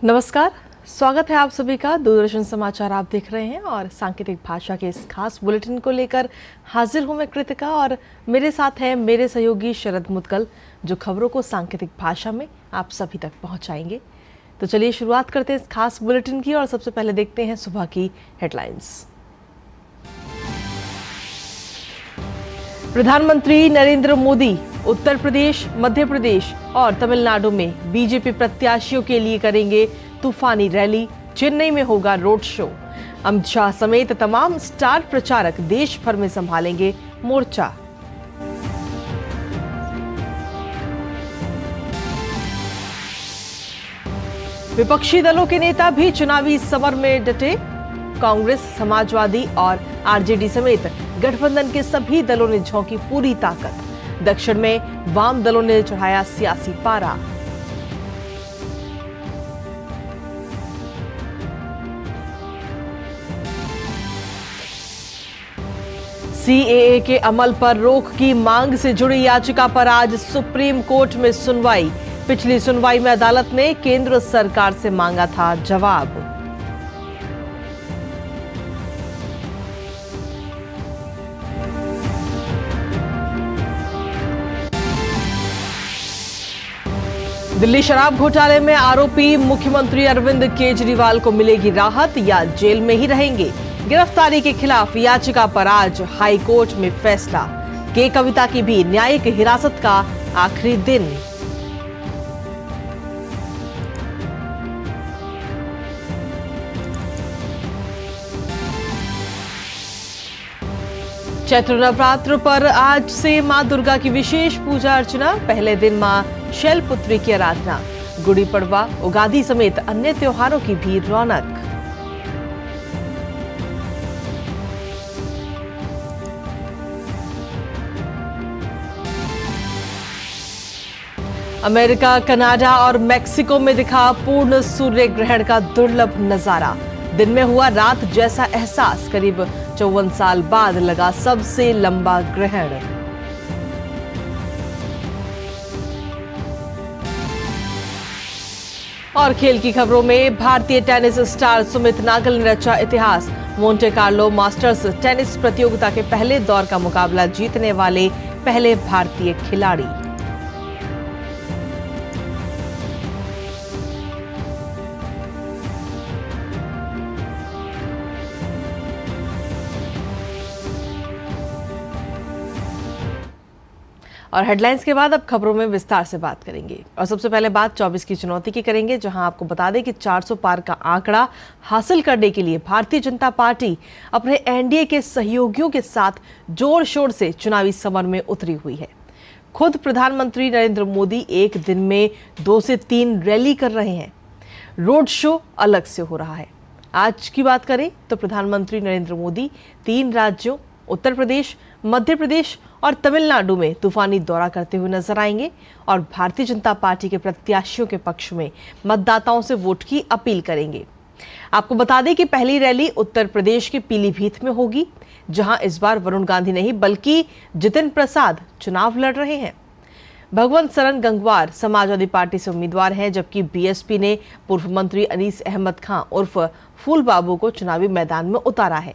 नमस्कार, स्वागत है आप सभी का। दूरदर्शन समाचार आप देख रहे हैं और सांकेतिक भाषा के इस खास बुलेटिन को लेकर हाजिर हूं मैं कृतिका और मेरे साथ हैं मेरे सहयोगी शरद मुदगल, जो खबरों को सांकेतिक भाषा में आप सभी तक पहुंचाएंगे। तो चलिए शुरुआत करते हैं इस खास बुलेटिन की और सबसे पहले देखते हैं सुबह की हेडलाइंस। प्रधानमंत्री नरेंद्र मोदी उत्तर प्रदेश, मध्य प्रदेश और तमिलनाडु में बीजेपी प्रत्याशियों के लिए करेंगे तूफानी रैली। चेन्नई में होगा रोड शो। अमित शाह समेत तमाम स्टार प्रचारक देश भर में संभालेंगे मोर्चा। विपक्षी दलों के नेता भी चुनावी समर में डटे। कांग्रेस, समाजवादी और आरजेडी समेत गठबंधन के सभी दलों ने झोंकी पूरी ताकत। दक्षिण में वाम दलों ने चढ़ाया सियासी पारा। सीएए के अमल पर रोक की मांग से जुड़ी याचिका पर आज सुप्रीम कोर्ट में सुनवाई। पिछली सुनवाई में अदालत ने केंद्र सरकार से मांगा था जवाब। दिल्ली शराब घोटाले में आरोपी मुख्यमंत्री अरविंद केजरीवाल को मिलेगी राहत या जेल में ही रहेंगे। गिरफ्तारी के खिलाफ याचिका पर आज हाई कोर्ट में फैसला। के कविता की भी न्यायिक हिरासत का आखिरी दिन। चैत्र नवरात्र पर आज से मां दुर्गा की विशेष पूजा अर्चना। पहले दिन मां शैलपुत्री की आराधना। गुड़ी पड़वा, उगादी समेत अन्य त्योहारों की भी रौनक। अमेरिका, कनाडा और मेक्सिको में दिखा पूर्ण सूर्य ग्रहण का दुर्लभ नजारा। दिन में हुआ रात जैसा एहसास। करीब 54 साल बाद लगा सबसे लंबा ग्रहण। और खेल की खबरों में भारतीय टेनिस स्टार सुमित नागल ने रचा इतिहास। मोंटे कार्लो मास्टर्स टेनिस प्रतियोगिता के पहले दौर का मुकाबला जीतने वाले पहले भारतीय खिलाड़ी। और हेडलाइंस के बाद अब खबरों में विस्तार से बात करेंगे। और सबसे पहले बात 24 की चुनौती की करेंगे, जहां आपको बता दें कि 400 पार का आंकड़ा हासिल करने के लिए भारतीय जनता पार्टी अपने एनडीए के सहयोगियों के साथ जोर शोर से चुनावी समर में उतरी हुई है। खुद प्रधानमंत्री नरेंद्र मोदी एक दिन में 2 से 3 रैली कर रहे हैं। रोड शो अलग से हो रहा है। आज की बात करें तो प्रधानमंत्री नरेंद्र मोदी 3 राज्यों उत्तर प्रदेश, मध्य प्रदेश और तमिलनाडु में तूफानी दौरा करते हुए नजर आएंगे और भारतीय जनता पार्टी के प्रत्याशियों के पक्ष में मतदाताओं से वोट की अपील करेंगे। आपको बता दें कि पहली रैली उत्तर प्रदेश के पीलीभीत में होगी, जहां इस बार वरुण गांधी नहीं बल्कि जितिन प्रसाद चुनाव लड़ रहे हैं। भगवंत सरन गंगवार समाजवादी पार्टी से उम्मीदवार हैं, जबकि बीएसपी ने पूर्व मंत्री अनीस अहमद खां उर्फ फूल बाबू को चुनावी मैदान में उतारा है।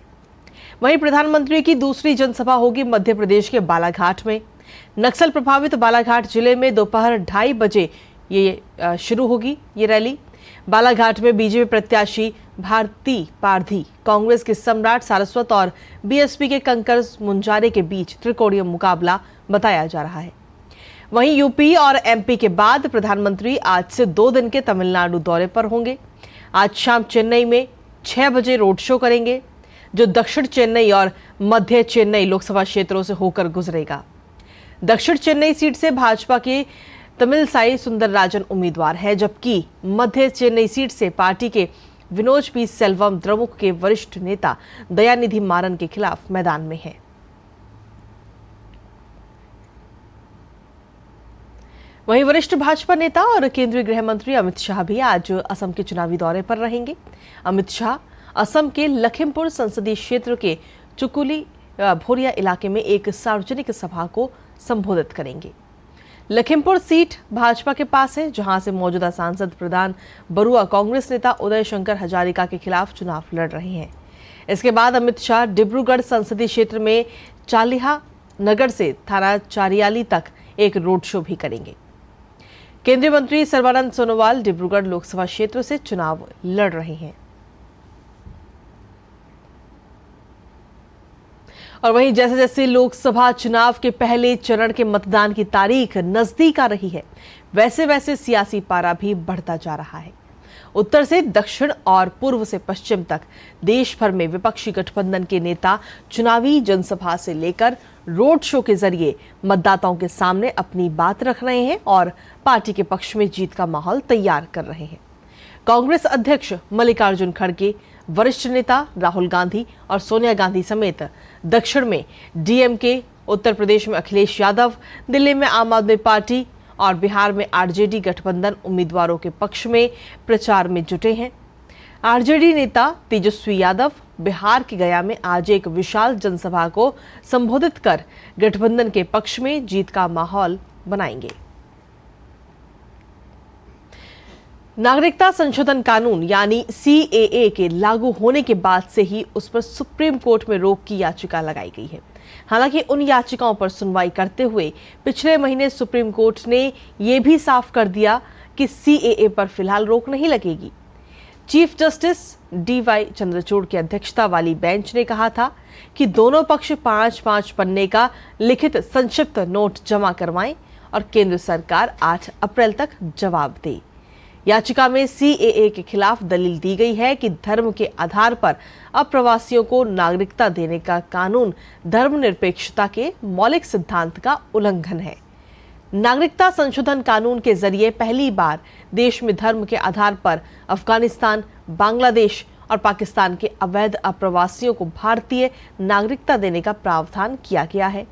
वहीं प्रधानमंत्री की दूसरी जनसभा होगी मध्य प्रदेश के बालाघाट में। नक्सल प्रभावित बालाघाट जिले में दोपहर 2:30 बजे ये शुरू होगी ये रैली। बालाघाट में बीजेपी प्रत्याशी भारती पारधी, कांग्रेस के सम्राट सारस्वत और बीएसपी के कंकर मुंजारे के बीच त्रिकोणीय मुकाबला बताया जा रहा है। वहीं यूपी और एमपी के बाद प्रधानमंत्री आज से 2 दिन के तमिलनाडु दौरे पर होंगे। आज शाम चेन्नई में 6 बजे रोड शो करेंगे, जो दक्षिण चेन्नई और मध्य चेन्नई लोकसभा क्षेत्रों से होकर गुजरेगा। दक्षिण चेन्नई सीट से भाजपा के तमिलसाई सुंदरराजन उम्मीदवार है, जबकि मध्य चेन्नई सीट से पार्टी के विनोद पी सेल्वम द्रमुक के वरिष्ठ नेता दयानिधि मारन के खिलाफ मैदान में है। वहीं वरिष्ठ भाजपा नेता और केंद्रीय गृह मंत्री अमित शाह भी आज असम के चुनावी दौरे पर रहेंगे। अमित शाह असम के लखीमपुर संसदीय क्षेत्र के चुकुली भोरिया इलाके में एक सार्वजनिक सभा को संबोधित करेंगे। लखीमपुर सीट भाजपा के पास है, जहां से मौजूदा सांसद प्रधान बरुआ कांग्रेस नेता उदय शंकर हजारिका के खिलाफ चुनाव लड़ रहे हैं। इसके बाद अमित शाह डिब्रूगढ़ संसदीय क्षेत्र में चालिहा नगर से थाना चारियाली तक एक रोड शो भी करेंगे। केंद्रीय मंत्री सर्बानंद सोनोवाल डिब्रूगढ़ लोकसभा क्षेत्र से चुनाव लड़ रहे हैं। और वहीं जैसे जैसे लोकसभा चुनाव के पहले चरण के मतदान की तारीख नजदीक आ रही है, वैसे वैसे सियासी पारा भी बढ़ता जा रहा है। उत्तर से दक्षिण और पूर्व से पश्चिम तक देश भर में विपक्षी गठबंधन के नेता चुनावी जनसभा से लेकर रोड शो के जरिए मतदाताओं के सामने अपनी बात रख रहे हैं और पार्टी के पक्ष में जीत का माहौल तैयार कर रहे हैं। कांग्रेस अध्यक्ष मल्लिकार्जुन खड़गे, वरिष्ठ नेता राहुल गांधी और सोनिया गांधी समेत दक्षिण में डीएमके, उत्तर प्रदेश में अखिलेश यादव, दिल्ली में आम आदमी पार्टी और बिहार में आरजेडी गठबंधन उम्मीदवारों के पक्ष में प्रचार में जुटे हैं। आरजेडी नेता तेजस्वी यादव बिहार के गया में आज एक विशाल जनसभा को संबोधित कर गठबंधन के पक्ष में जीत का माहौल बनाएंगे। नागरिकता संशोधन कानून यानी सीएए के लागू होने के बाद से ही उस पर सुप्रीम कोर्ट में रोक की याचिका लगाई गई है। हालांकि उन याचिकाओं पर सुनवाई करते हुए पिछले महीने सुप्रीम कोर्ट ने यह भी साफ कर दिया कि सीएए पर फिलहाल रोक नहीं लगेगी। चीफ जस्टिस डीवाई चंद्रचूड़ की अध्यक्षता वाली बेंच ने कहा था कि दोनों पक्ष 5-5 पन्ने का लिखित संक्षिप्त नोट जमा करवाएं और केंद्र सरकार 8 अप्रैल तक जवाब दे। याचिका में सीएए के खिलाफ दलील दी गई है कि धर्म के आधार पर अप्रवासियों को नागरिकता देने का कानून धर्मनिरपेक्षता के मौलिक सिद्धांत का उल्लंघन है। नागरिकता संशोधन कानून के जरिए पहली बार देश में धर्म के आधार पर अफगानिस्तान, बांग्लादेश और पाकिस्तान के अवैध अप्रवासियों को भारतीय नागरिकता देने का प्रावधान किया गया है।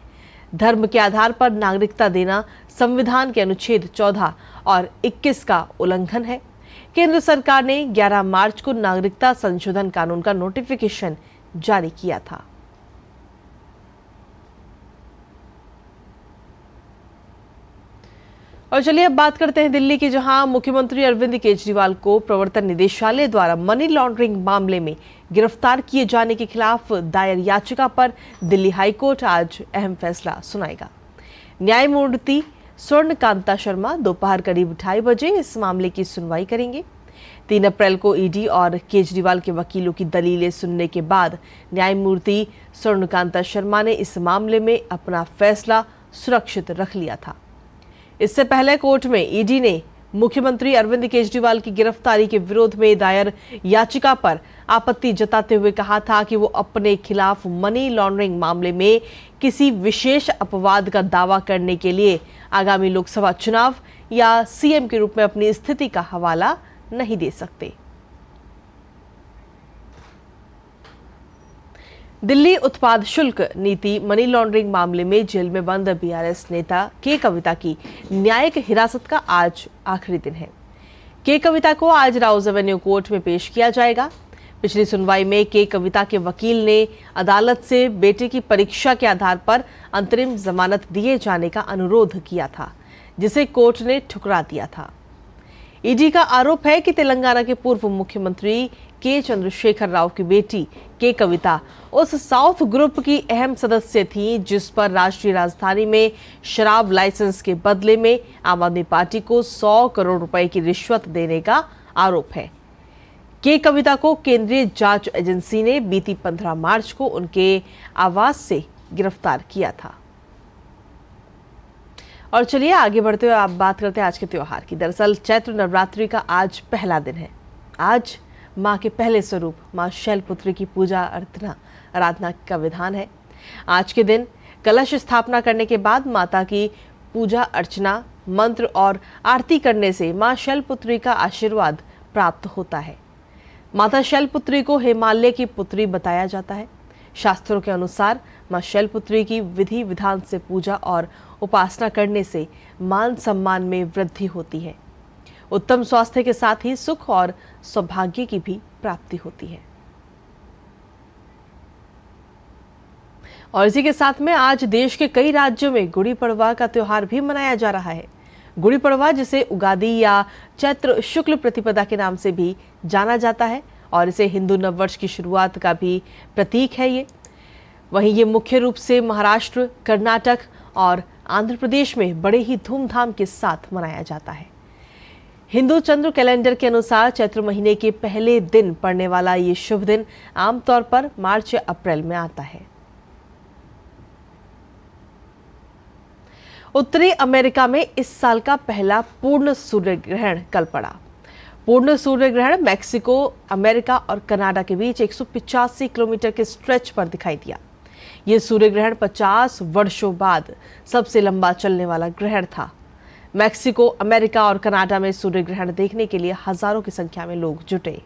धर्म के आधार पर नागरिकता देना संविधान के अनुच्छेद 14 और 21 का उल्लंघन है। केंद्र सरकार ने 11 मार्च को नागरिकता संशोधन कानून का नोटिफिकेशन जारी किया था। और चलिए अब बात करते हैं दिल्ली की, जहां मुख्यमंत्री अरविंद केजरीवाल को प्रवर्तन निदेशालय द्वारा मनी लॉन्ड्रिंग मामले में गिरफ्तार किए जाने के खिलाफ दायर याचिका पर दिल्ली हाईकोर्ट आज अहम फैसला सुनाएगा। न्यायमूर्ति स्वर्णकांता शर्मा दोपहर करीब 2:30 बजे इस मामले की सुनवाई करेंगे। 3 अप्रैल को ईडी और केजरीवाल के वकीलों की दलीलें सुनने के बाद न्यायमूर्ति स्वर्णकांता शर्मा ने इस मामले में अपना फैसला सुरक्षित रख लिया था। इससे पहले कोर्ट में ईडी ने मुख्यमंत्री अरविंद केजरीवाल की गिरफ्तारी के विरोध में दायर याचिका पर आपत्ति जताते हुए कहा था कि वो अपने खिलाफ मनी लॉन्ड्रिंग मामले में किसी विशेष अपवाद का दावा करने के लिए आगामी लोकसभा चुनाव या सीएम के रूप में अपनी स्थिति का हवाला नहीं दे सकते। दिल्ली उत्पाद शुल्क नीति मनी लॉन्ड्रिंग मामले में जेल में बंद बीआरएस नेता के कविता की न्यायिक हिरासत का आज आखिरी दिन है। के कविता को आज राउज एवेन्यू कोर्ट में पेश किया जाएगा। पिछली सुनवाई में के कविता के वकील ने अदालत से बेटे की परीक्षा के आधार पर अंतरिम जमानत दिए जाने का अनुरोध किया था, जिसे कोर्ट ने ठुकरा दिया था। ईडी का आरोप है कि तेलंगाना के पूर्व मुख्यमंत्री के चंद्रशेखर राव की बेटी के कविता उस साउथ ग्रुप की अहम सदस्य थी जिस पर राष्ट्रीय राजधानी में शराब लाइसेंस के बदले में आम आदमी पार्टी को 100 करोड़ रुपए की रिश्वत देने का आरोप है। के कविता को केंद्रीय जांच एजेंसी ने बीती 15 मार्च को उनके आवास से गिरफ्तार किया था। और चलिए आगे बढ़ते हुए आप बात करते हैं आज के त्योहार की। दरअसल चैत्र नवरात्रि का आज पहला दिन है। आज मां के पहले स्वरूप मां शैलपुत्री की पूजा आराधना का विधान है। आज के दिन कलश स्थापना करने के बाद माता की पूजा अर्चना, मंत्र और आरती करने से मां शैलपुत्री का आशीर्वाद प्राप्त होता है। माता शैलपुत्री को हिमालय की पुत्री बताया जाता है। शास्त्रों के अनुसार मां शैलपुत्री की विधि विधान से पूजा और उपासना करने से मान सम्मान में वृद्धि होती है। उत्तम स्वास्थ्य के साथ ही सुख और सौभाग्य की भी प्राप्ति होती है। और इसी के साथ में आज देश के कई राज्यों में गुड़ी पड़वा का त्योहार भी मनाया जा रहा है। गुड़ी पड़वा, जिसे उगादी या चैत्र शुक्ल प्रतिपदा के नाम से भी जाना जाता है और इसे हिंदू नववर्ष की शुरुआत का भी प्रतीक है ये। वहीं ये मुख्य रूप से महाराष्ट्र, कर्नाटक और आंध्र प्रदेश में बड़े ही धूमधाम के साथ मनाया जाता है। हिंदू चंद्र कैलेंडर के अनुसार चैत्र महीने के पहले दिन पड़ने वाला ये शुभ दिन आमतौर पर मार्च या अप्रैल में आता है। उत्तरी अमेरिका में इस साल का पहला पूर्ण सूर्य ग्रहण कल पड़ा। पूर्ण सूर्य ग्रहण मैक्सिको, अमेरिका और कनाडा के बीच 185 किलोमीटर के स्ट्रेच पर दिखाई दिया। यह सूर्य ग्रहण 50 वर्षों बाद सबसे लंबा चलने वाला ग्रहण था। मैक्सिको, अमेरिका और कनाडा में सूर्य ग्रहण देखने के लिए हजारों की संख्या में लोग जुटे।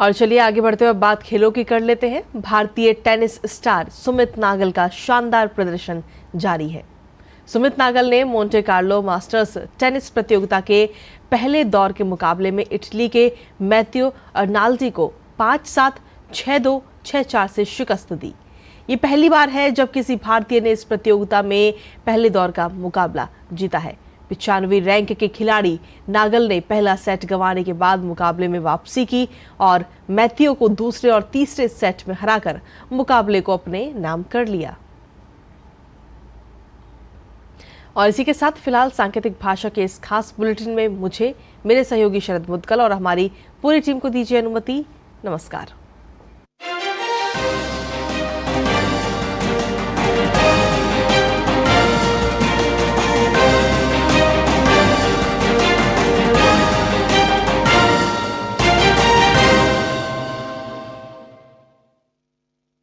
और चलिए आगे बढ़ते हुए बात खेलों की कर लेते हैं। भारतीय टेनिस स्टार सुमित नागल का शानदार प्रदर्शन जारी है। सुमित नागल ने मोंटे कार्लो मास्टर्स टेनिस प्रतियोगिता के पहले दौर के मुकाबले में इटली के मैथियो अर्नाल्डी को 5-7, 6-2, 6-4 से शिकस्त दी। ये पहली बार है जब किसी भारतीय ने इस प्रतियोगिता में पहले दौर का मुकाबला जीता है। 95वीं रैंक के खिलाड़ी नागल ने पहला सेट गंवाने के बाद मुकाबले में वापसी की और मैथियो को दूसरे और तीसरे सेट में हराकर मुकाबले को अपने नाम कर लिया। और इसी के साथ फिलहाल सांकेतिक भाषा के इस खास बुलेटिन में मुझे, मेरे सहयोगी शरद मुदगल और हमारी पूरी टीम को दीजिए अनुमति। नमस्कार।